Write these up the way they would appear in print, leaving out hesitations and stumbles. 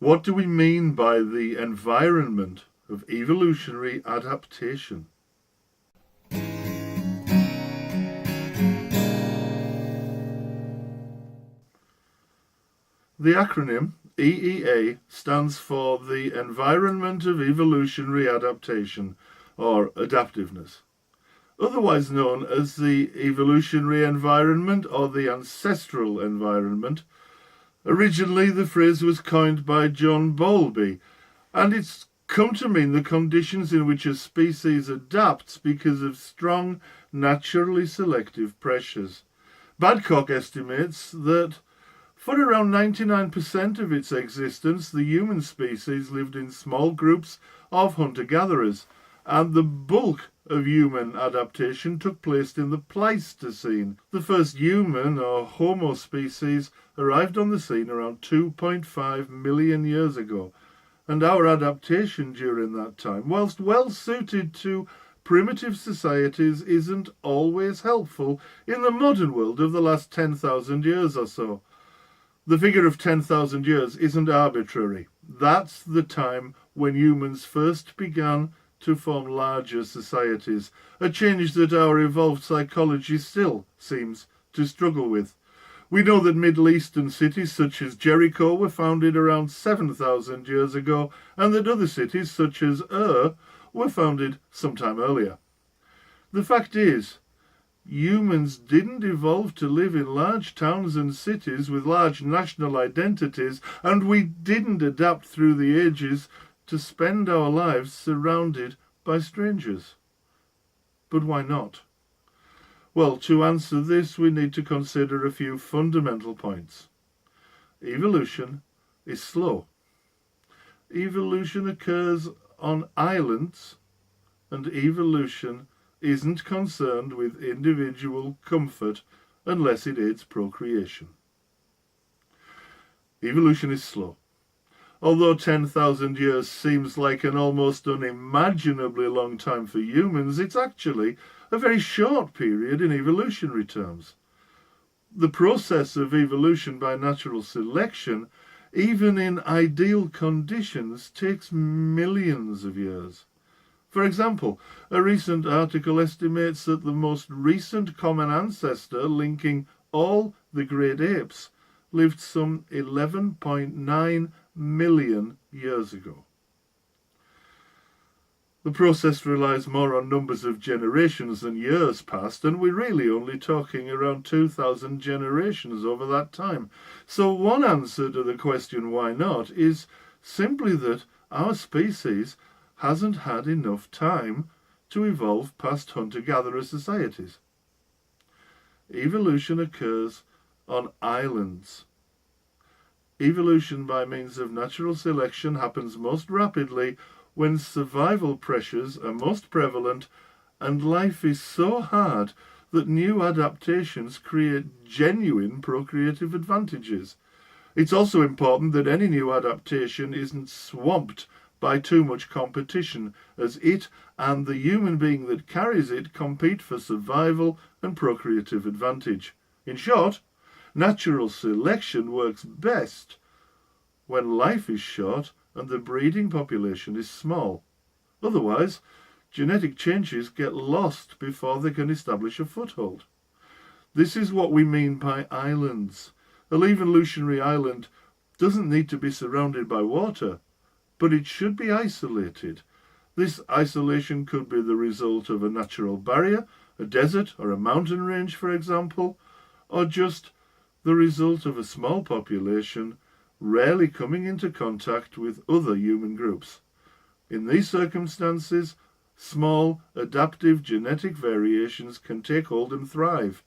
What do we mean by the environment of evolutionary adaptation? The acronym EEA stands for the Environment of Evolutionary Adaptation, or adaptiveness, otherwise known as the evolutionary environment or the ancestral environment. Originally, the phrase was coined by John Bowlby, and it's come to mean the conditions in which a species adapts because of strong, naturally selective pressures. Badcock estimates that for around 99% of its existence, the human species lived in small groups of hunter-gatherers, and the bulk of human adaptation took place in the Pleistocene. The first human, or Homo species, arrived on the scene around 2.5 million years ago, and our adaptation during that time, whilst well suited to primitive societies, isn't always helpful in the modern world of the last 10,000 years or so. The figure of 10,000 years isn't arbitrary. That's the time when humans first began to form larger societies, a change that our evolved psychology still seems to struggle with. We know that Middle Eastern cities such as Jericho were founded around 7,000 years ago, and that other cities such as were founded sometime earlier. The fact is, humans didn't evolve to live in large towns and cities with large national identities, and we didn't adapt through the ages to spend our lives surrounded by strangers. But why not? Well, to answer this, we need to consider a few fundamental points. Evolution is slow. Evolution occurs on islands, and evolution isn't concerned with individual comfort unless it aids procreation. Evolution is slow. Although 10,000 years seems like an almost unimaginably long time for humans, it's actually a very short period in evolutionary terms. The process of evolution by natural selection, even in ideal conditions, takes millions of years. For example, a recent article estimates that the most recent common ancestor linking all the great apes lived some 11.9 million years ago. The process relies more on numbers of generations than years passed, and we're really only talking around 2,000 generations over that time. So one answer to the question why not is simply that our species hasn't had enough time to evolve past hunter-gatherer societies. Evolution occurs on islands. Evolution by means of natural selection happens most rapidly when survival pressures are most prevalent and life is so hard that new adaptations create genuine procreative advantages. It's also important that any new adaptation isn't swamped by too much competition, as it and the human being that carries it compete for survival and procreative advantage. In short, natural selection works best when life is short and the breeding population is small. Otherwise, genetic changes get lost before they can establish a foothold. This is what we mean by islands. A evolutionary island doesn't need to be surrounded by water, but it should be isolated. This isolation could be the result of a natural barrier, a desert or a mountain range, for example, or just the result of a small population rarely coming into contact with other human groups. In these circumstances, small adaptive genetic variations can take hold and thrive.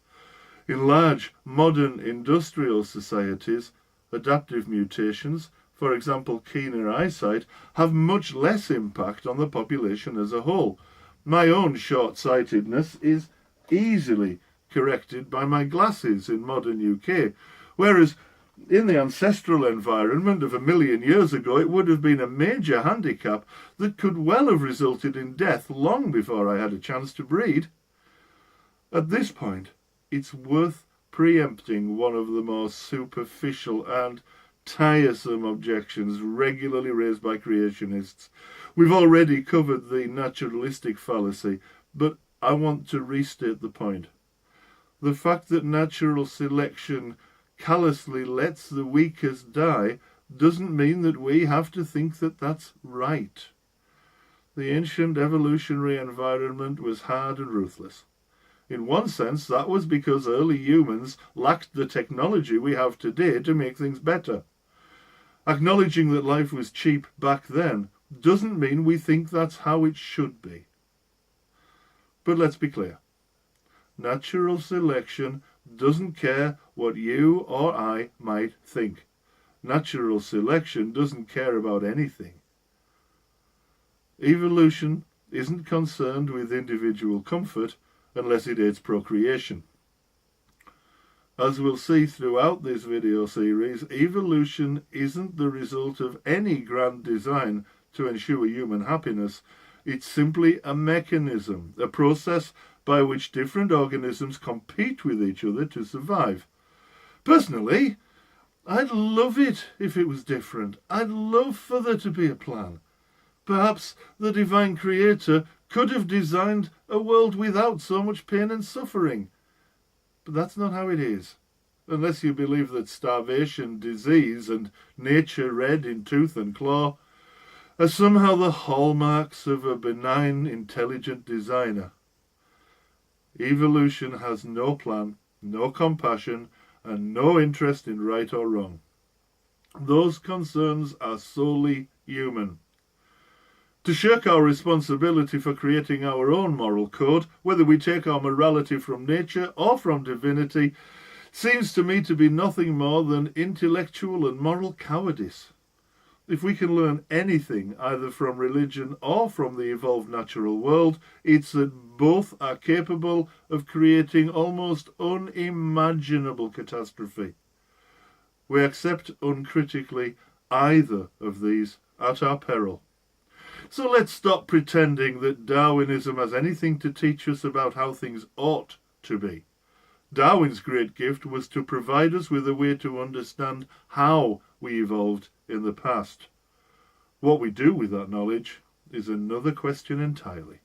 In large modern industrial societies, adaptive mutations, for example keener eyesight, have much less impact on the population as a whole. My own short-sightedness is easily corrected by my glasses in modern UK, whereas in the ancestral environment of 1 million years ago it would have been a major handicap that could well have resulted in death long before I had a chance to breed. At this point, it's worth preempting one of the more superficial and, tiresome objections regularly raised by creationists. We've already covered the naturalistic fallacy, but I want to restate the point. The fact that natural selection callously lets the weakest die doesn't mean that we have to think that that's right. The ancient evolutionary environment was hard and ruthless. In one sense, that was because early humans lacked the technology we have today to make things better. Acknowledging that life was cheap back then doesn't mean we think that's how it should be. But let's be clear. Natural selection doesn't care what you or I might think. Natural selection doesn't care about anything. Evolution isn't concerned with individual comfort unless it aids procreation. As we'll see throughout this video series, evolution isn't the result of any grand design to ensure human happiness. It's simply a mechanism, a process by which different organisms compete with each other to survive. Personally, I'd love it if it was different. I'd love for there to be a plan. Perhaps the divine creator could have designed a world without so much pain and suffering. But that's not how it is, unless you believe that starvation, disease, and nature red in tooth and claw are somehow the hallmarks of a benign, intelligent designer. Evolution has no plan, no compassion, and no interest in right or wrong. Those concerns are solely human. To shirk our responsibility for creating our own moral code, whether we take our morality from nature or from divinity, seems to me to be nothing more than intellectual and moral cowardice. If we can learn anything, either from religion or from the evolved natural world, it's that both are capable of creating almost unimaginable catastrophe. We accept uncritically either of these at our peril. So let's stop pretending that Darwinism has anything to teach us about how things ought to be. Darwin's great gift was to provide us with a way to understand how we evolved in the past. What we do with that knowledge is another question entirely.